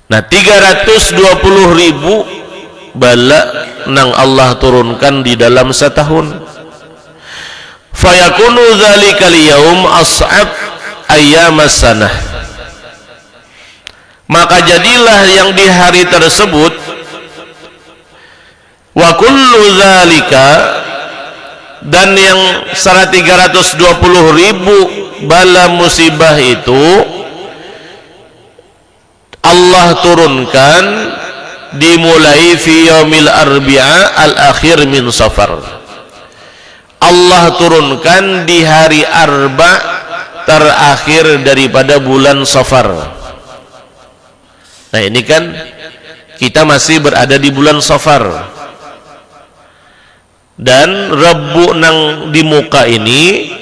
Nah 320.000 bala nang Allah turunkan di dalam setahun. Fayakunu dzalikal yaum as'ab ayyamas sanah. Maka jadilah yang di hari tersebut wa kullu dzalika, dan yang 320.000 bala musibah itu Allah turunkan dimulai fi yaumil arbi'a al-akhir min Safar. Allah turunkan di hari Arba terakhir daripada bulan Safar. Nah ini kan kita masih berada di bulan Safar, dan Rebu nang di muka ini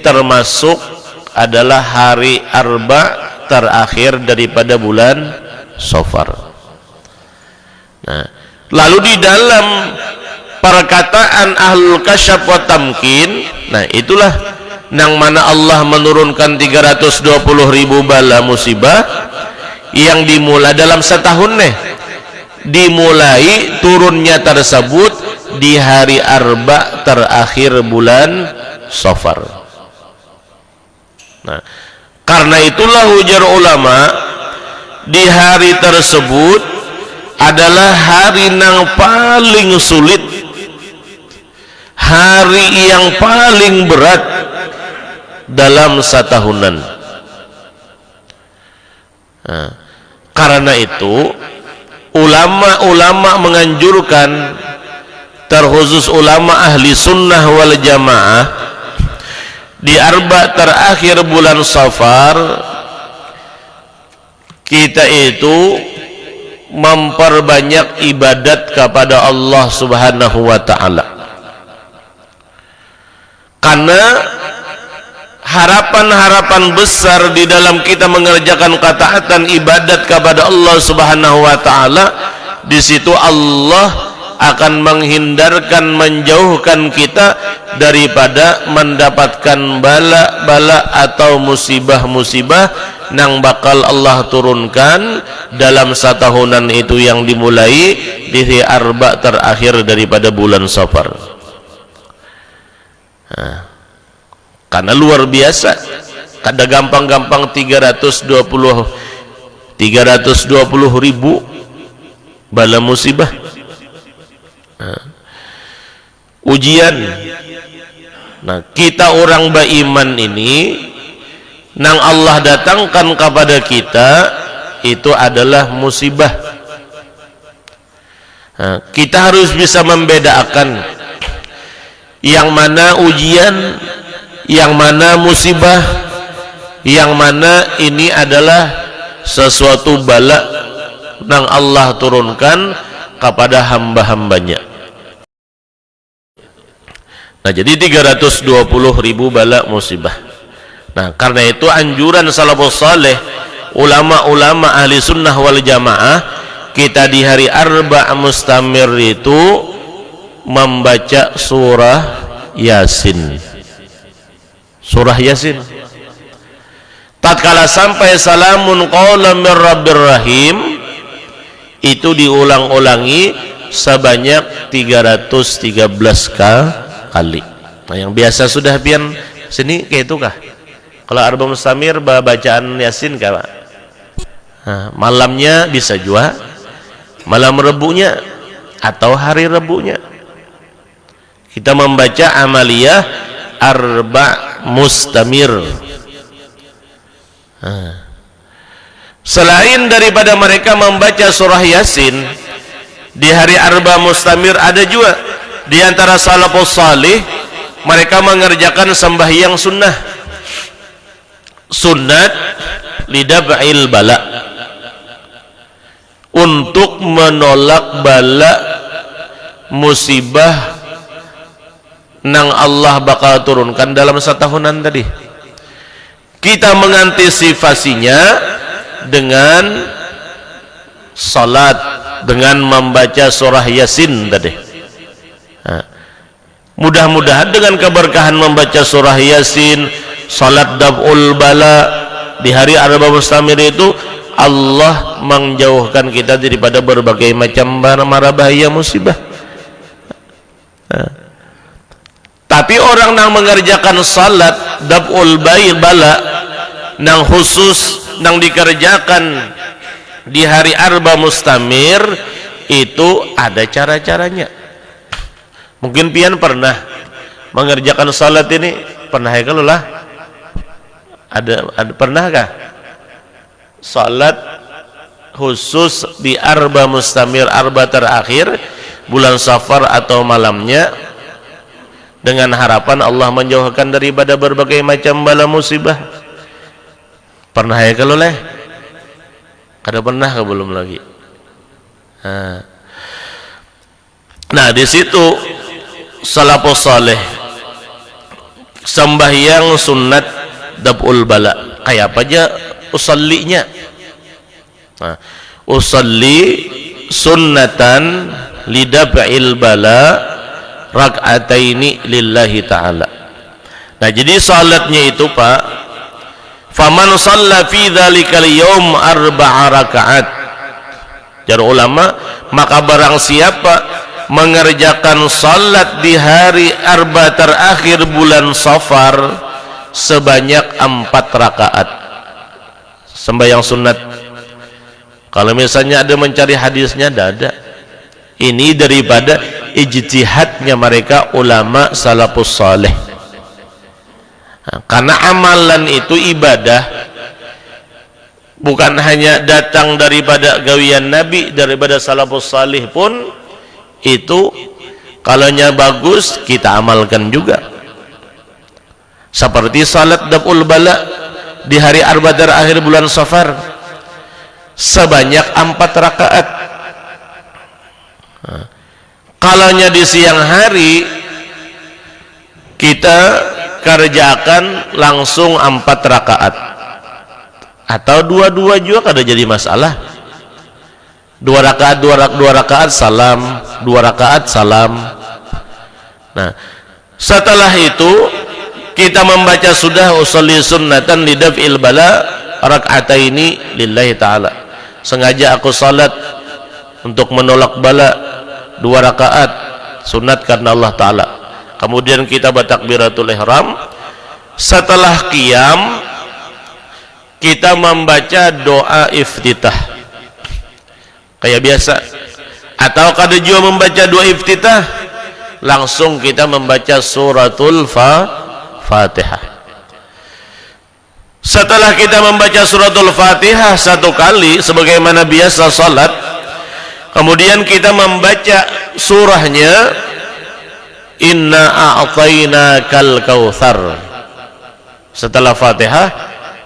termasuk adalah hari Arba terakhir daripada bulan Safar. Nah, lalu di dalam perkataan Ahlul Kasyaf wa Tamkin, nah itulah nang mana Allah menurunkan 320.000 bala musibah yang dimulai dalam setahun dimulai turunnya tersebut di hari Arba terakhir bulan Safar. Nah, karena itulah ujar ulama, di hari tersebut adalah hari yang paling sulit, hari yang paling berat dalam setahunan. Nah, karena itu ulama-ulama menganjurkan, terkhusus ulama ahli sunnah wal jamaah, di Arba terakhir bulan Safar kita itu memperbanyak ibadat kepada Allah Subhanahu wa ta'ala, karena harapan-harapan besar di dalam kita mengerjakan ketaatan ibadat kepada Allah Subhanahu wa ta'ala. Di situ Allah akan menghindarkan, menjauhkan kita daripada mendapatkan bala-bala atau musibah-musibah nang bakal Allah turunkan dalam setahunan itu yang dimulai di hari Arba terakhir daripada bulan Safar. Nah, karena luar biasa, kada gampang-gampang 320.000 bala musibah. Ujian. Nah, kita orang beriman ini nang Allah datangkan kepada kita itu adalah musibah. Nah, kita harus bisa membedakan yang mana ujian, yang mana musibah, yang mana ini adalah sesuatu bala nang Allah turunkan kepada hamba-hambanya. Nah, jadi 320.000 bala musibah. Nah, karena itu anjuran salafus saleh, ulama-ulama ahli sunnah wal jamaah, kita di hari Arba mustamir itu membaca surah Yasin. Surah Yasin. Tatkala sampai salamun qaulam mir rabbir rahim, itu diulang-ulangi sebanyak 313 kali. Nah, yang biasa sudah pian sini kayak itu kah? Kalau Arba mustamir bacaan Yasin kah, Pak? Nah, malamnya bisa juga malam Rebunya atau hari Rebunya kita membaca amaliyah Arba mustamir. Nah, selain daripada mereka membaca surah Yasin di hari Arba mustamir, ada juga di antara salafus salih mereka mengerjakan sembahyang sunnah, sunat lidab'il bala, untuk menolak bala musibah nang Allah bakal turunkan dalam setahunan tadi. Kita mengantisipasinya dengan salat, dengan membaca surah Yasin tadi. Nah, mudah-mudahan dengan keberkahan membaca surah Yasin, salat dab'ul bala, di hari Arba Mustamir itu Allah menjauhkan kita daripada berbagai macam mara bahaya musibah. Tapi orang yang mengerjakan salat dab'ul bala nang khusus nang dikerjakan di hari Arba Mustamir itu ada cara-caranya. Mungkin pian pernah mengerjakan salat ini, pernah ya kalau lah? Ada pernahkah? Salat khusus di Arba Mustamir, Arba terakhir bulan Safar atau malamnya, dengan harapan Allah menjauhkan daripada berbagai macam bala musibah. Pernah ya kalau leh? Kada pernah ke belum lagi? Nah di situ salafus saleh sembahyang sunat dab'ul bala kayak apa aja usallinya. Nah, usalli sunnatan lidab'il bala rak'ataini lillahi ta'ala. Nah jadi salatnya itu Pak, faman shalla fi dzalikal yaum arba'a rakaat, jar ulama, maka barang siapa mengerjakan salat di hari Arba terakhir bulan Safar sebanyak 4 rakaat sembahyang sunat. Kalau misalnya ada mencari hadisnya, ada. Ini daripada ijtihadnya mereka ulama salafus saleh. Karena amalan itu ibadah, bukan hanya datang daripada gawian Nabi, daripada salafus saleh pun itu kalaunya bagus kita amalkan juga. Seperti salat dab'ul bala di hari Arba terakhir bulan Safar sebanyak 4 rakaat. Kalaunya di siang hari kita kerjakan langsung 4 rakaat atau 2 juga kada jadi masalah. 2 rakaat salam, 2 rakaat salam. Nah setelah itu kita membaca sudah usolli sunnatan lidaf'il bala rak'ataini lillahi ta'ala. Sengaja aku salat untuk menolak bala 2 rakaat sunat karena Allah Ta'ala. Kemudian kita bertakbiratul ihram. Setelah qiyam kita membaca doa iftitah kayak biasa, atau kada juga membaca doa iftitah, langsung kita membaca suratul Fatihah. Setelah kita membaca suratul Fatihah 1 kali sebagaimana biasa salat, kemudian kita membaca surahnya inna a'tainakal kautsar. Setelah Fatihah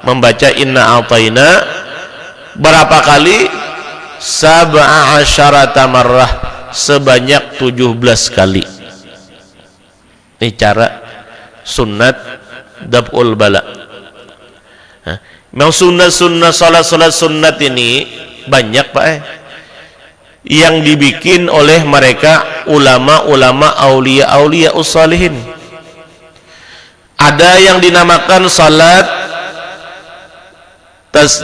membaca inna a'taina berapa kali? 17 marrah, sebanyak 17 kali. Ini cara sunat dab'ul bala. Memang sunat salat sunat ini banyak Pak yang dibikin oleh mereka ulama-ulama aulia ussalihin. Ada yang dinamakan salat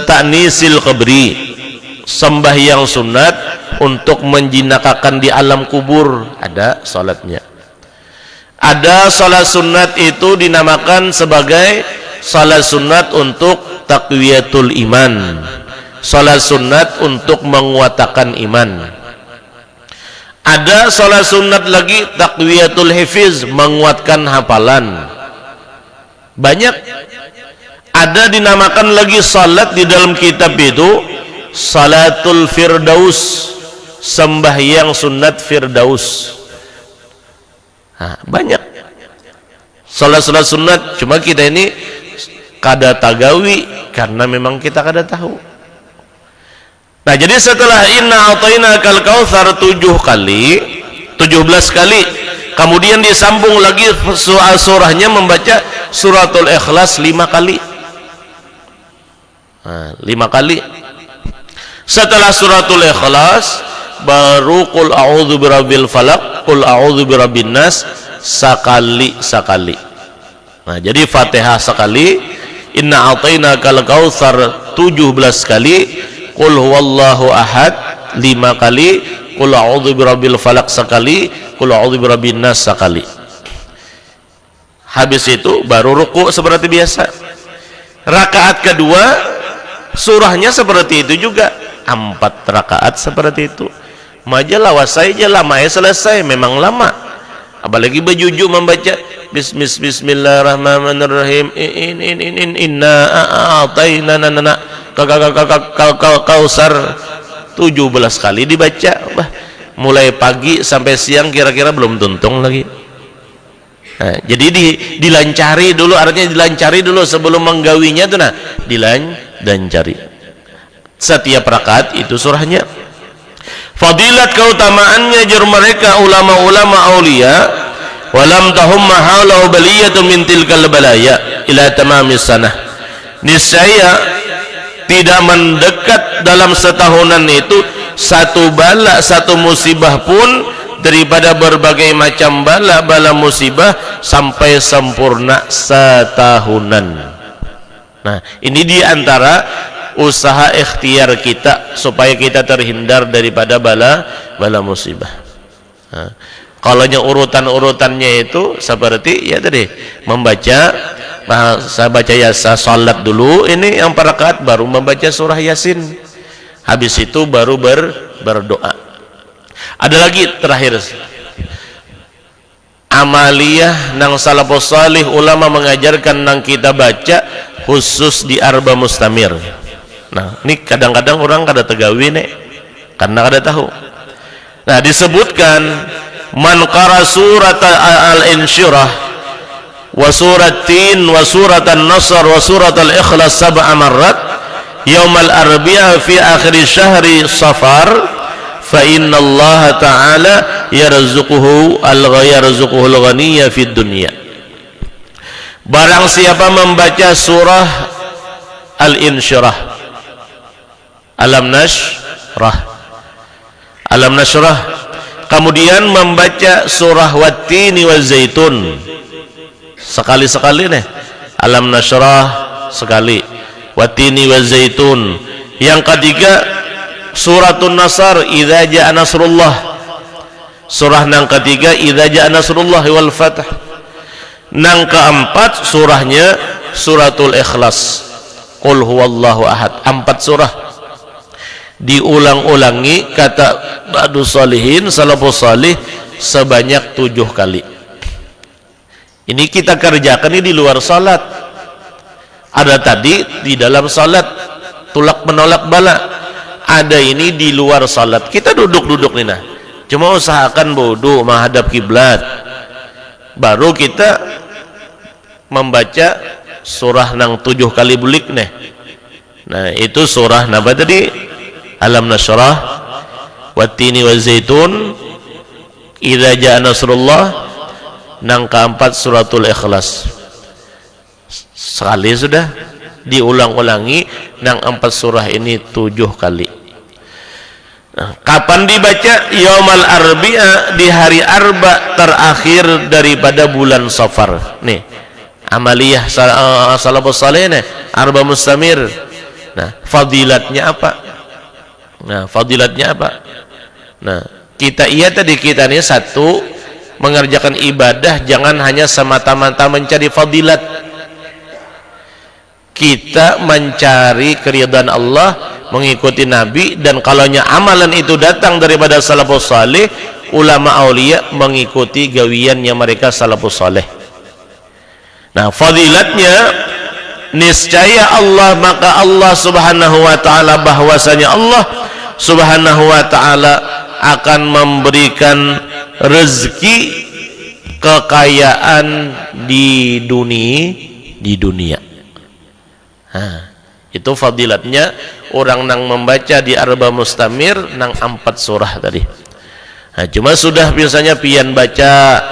ta'nisil qabri, sembahyang sunat untuk menjinakakan di alam kubur, ada salatnya. Ada salat sunat itu dinamakan sebagai salat sunat untuk taqwiyatul iman, salat sunat untuk menguatkan iman. Ada salat sunat lagi taqwiyatul hifiz, menguatkan hafalan. Banyak. Ada dinamakan lagi salat di dalam kitab itu salatul firdaus, sembahyang sunat firdaus. Banyak salat sunat, cuma kita ini kada tagawi karena memang kita kada tahu. Nah jadi setelah inna a'tainakal kautsar 17 kali, kemudian disambung lagi surahnya membaca suratul ikhlas 5 kali. 5 kali. Setelah suratul ikhlas baru qul a'udzu birabbil falaq, qul a'udzu birabbin nas sekali. Nah jadi Fatihah sekali, inna a'tainakal kautsar 17 kali, qul huwallahu ahad 5 kali, qul a'udzu birabbil falaq sekali, qul a'udzu birabbin nas sekali. Habis itu baru ruku seperti biasa. Rakaat kedua surahnya seperti itu juga, 4 rakaat seperti itu. Majalah wasai aja lama ya selesai, memang lama. Apalagi berjujuk membaca Bismillahirrahmanirrahim, inna a'tainana kausar 17 kali dibaca. Mulai pagi sampai siang kira-kira belum tuntung lagi. Nah, jadi dilancari dulu, artinya dilancari dulu sebelum menggawinya tuh, nah dilancari setiap rakaat itu surahnya. Fadilat keutamaannya jur mereka ulama-ulama aulia, walam tahum mahaulahu baliyatu min tilkal balaya ila tamamis sanah. Niscaya tidak mendekat dalam setahunan itu satu bala, satu musibah pun daripada berbagai macam bala musibah sampai sempurna setahunan. Nah, ini diantara usaha ikhtiar kita supaya kita terhindar daripada bala musibah. Nah, kalau urutannya itu seperti ya tadi membaca, saya baca yasa salat dulu, ini yang rakaat baru membaca surah Yasin, habis itu baru berdoa. Ada lagi terakhir, amaliyah nang salafus salih ulama mengajarkan nang kita baca khusus di arba mustamir. Nah, ini kadang-kadang orang kada tegawi nih karena kada tahu. Nah, disebutkan man qara surat al-insyirah wa surat tin wa surat an-nasr wa surat al-ikhlas 7 marrat yaumal arbi'a fi akhir syahri safar fa inna Allah ta'ala yarzuquhu al-ghaniyya fid dunya. Barang siapa membaca surah al-insyirah, alam nashrah, kemudian membaca surah wat-tini waz zaitun sekali-sekali nih, alam nashrah sekali, wat-tini waz zaitun. Yang ketiga Suratun Nasr, idza jaa nasrullah. Surah nang ketiga idza jaa nasrullah wal fath. Nang keempat surahnya suratul Ikhlas, qul huwallahu ahad. 4 surah diulang-ulangi kata ba'du salihin salafus salih sebanyak 7 kali. Ini kita kerjakan ini di luar salat. Ada tadi di dalam salat tulak menolak bala. Ada ini di luar salat, kita duduk-duduk nih, nah cuma usahakan wudu menghadap kiblat, baru kita membaca surah nang 7 kali bulik nih. Nah, itu surah napa tadi, alam nashrah, wat-tini waz zaitun, idza jaa nasrullah, nang keempat suratul Ikhlas. Sekali sudah, diulang-ulangi nang 4 surah ini 7 kali. Nah, kapan dibaca? Yaumal arbi'a, di hari arba terakhir daripada bulan Safar. Nih, amaliyah salafus saleh nih, arba mustamir. Nah, fadilatnya apa? Nah, kita ini satu, mengerjakan ibadah jangan hanya semata-mata mencari fadilat. Kita mencari keridhaan Allah, mengikuti Nabi, dan kalaunya amalan itu datang daripada salafus saleh, ulama aulia mengikuti gawiannya mereka salafus saleh. Nah, fadilatnya niscaya Allah, maka Allah subhanahu wa ta'ala, bahwasanya Allah subhanahu wa ta'ala akan memberikan rezeki kekayaan di dunia. Itu fadilatnya orang nang membaca di arba mustamir nang 4 surah tadi. Nah, cuma sudah biasanya pian baca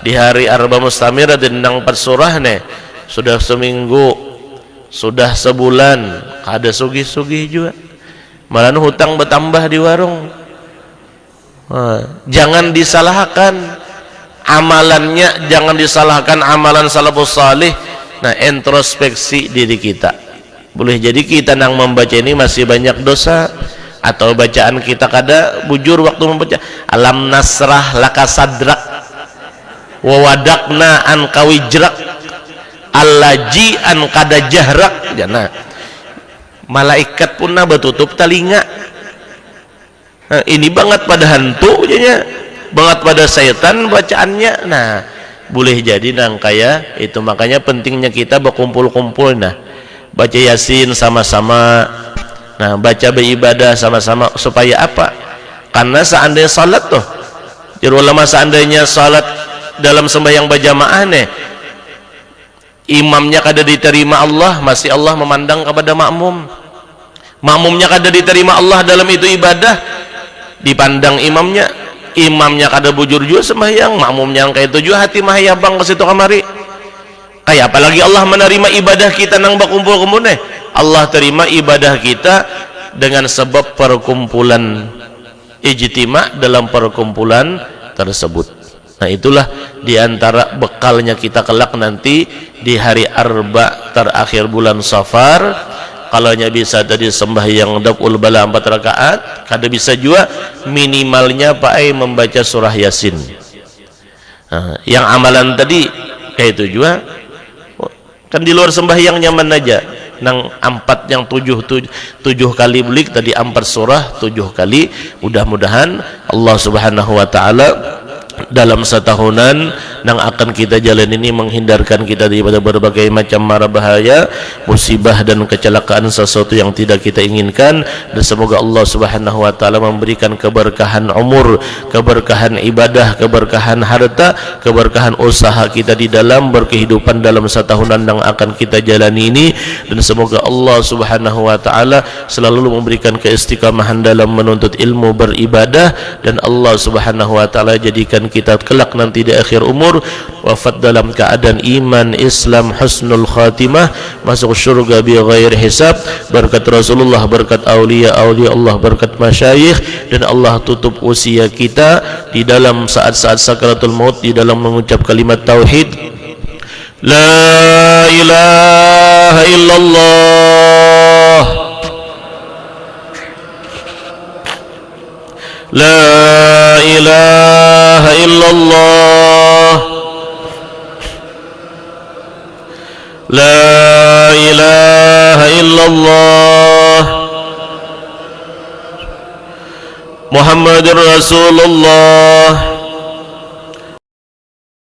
di hari arba mustamir ada nang 4 surah nih, sudah seminggu, sudah sebulan, ada sugih-sugih juga, malah hutang bertambah di warung. Jangan disalahkan amalannya, jangan disalahkan amalan salafus salih Nah, introspeksi diri kita. Boleh jadi kita nang membaca ini masih banyak dosa, atau bacaan kita kada bujur waktu membaca. Alam nasrah laka sadrak wa wadakna an kawijrak allaji an kada jahrak. Nah, malaikat pun batutup telinga. Nah, ini banget pada hantu jadinya, banget pada setan bacaannya. Nah, boleh jadi nang kaya itu, makanya pentingnya kita berkumpul-kumpul. Nah, baca Yasin sama-sama, nah baca beribadah sama-sama. Supaya apa? Karena seandainya salat tuh, jadi ulama seandainya salat dalam sembahyang berjamaah nih, imamnya kada diterima Allah, masih Allah memandang kepada makmum. Makmumnya kada diterima Allah dalam itu ibadah, dipandang imamnya. Imamnya kada bujur juga sembahyang, makmumnya yang kayak itu juga hati mahayabang ke situ kamari. Kayak apalagi Allah menerima ibadah kita nang berkumpul-kumpul nih. Allah terima ibadah kita dengan sebab perkumpulan, ijtima dalam perkumpulan tersebut. Nah, itulah diantara bekalnya kita kelak nanti di hari Arba terakhir bulan Safar. Kalau bisa tadi sembahyang daf'ul bala 4 rakaat, kada bisa juga minimalnya pakai membaca surah Yasin. Nah, yang amalan tadi kayak itu juga kan di luar sembahyang nyaman aja. Nang 4 yang 7 kali belik tadi 4 surah 7 kali. Mudah-mudahan Allah Subhanahu wa taala dalam setahunan yang akan kita jalan ini menghindarkan kita daripada berbagai macam mara bahaya, musibah dan kecelakaan sesuatu yang tidak kita inginkan. Dan semoga Allah Subhanahu wa taala memberikan keberkahan umur, keberkahan ibadah, keberkahan harta, keberkahan usaha kita di dalam berkehidupan dalam setahunan yang akan kita jalani ini. Dan semoga Allah Subhanahu wa taala selalu memberikan keistiqamahan dalam menuntut ilmu beribadah, dan Allah Subhanahu wa taala jadikan kita kelak nanti di akhir umur wafat dalam keadaan iman, Islam, husnul khatimah, masuk surga bi ghairi hisab, berkat Rasulullah, berkat aulia Allah, berkat masyayikh. Dan Allah tutup usia kita di dalam saat-saat sakaratul maut di dalam mengucap kalimat tauhid, la ilaha illallah, la ilaha illallah, la ilaha illallah, Muhammadur Rasulullah